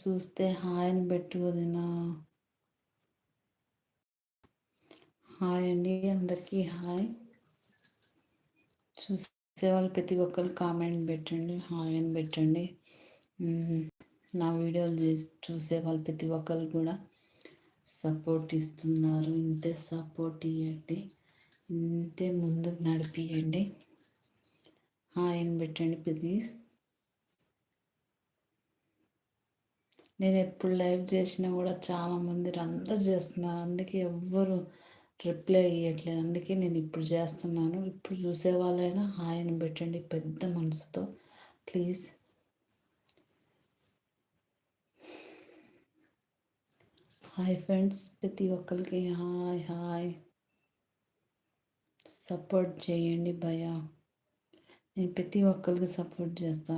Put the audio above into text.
చూస్తే హాయ్ అని పెట్టుకోదినా. హాయ్ అండి, అందరికీ హాయ్. చూసే వాళ్ళు ప్రతి ఒక్కరు కామెంట్ పెట్టండి, హాయ్ అని పెట్టండి. నా వీడియోలు చూసే వాళ్ళు ప్రతి ఒక్కరు కూడా సపోర్ట్ ఇస్తున్నారు. ఇంతే సపోర్ట్ ఇవ్వండి, ఇంతే ముందుకు నడిపియండి. హాయ్ అని పెట్టండి ప్లీజ్. నేను ఎప్పుడు లైవ్ చేసినా కూడా చాలామంది అందరు చేస్తున్నారు, అందుకే ఎవ్వరు రిప్లై ఇవ్వట్లేదు. అందుకే నేను ఇప్పుడు చేస్తున్నాను. ఇప్పుడు చూసే వాళ్ళైనా హాయ్ అని పెట్టండి పెద్ద మనసుతో ప్లీజ్. హాయ్ ఫ్రెండ్స్, ప్రతి ఒక్కరికి హాయ్ హాయ్. సపోర్ట్ చేయండి భయ్యా, నేను ప్రతి ఒక్కరికి సపోర్ట్ చేస్తాను.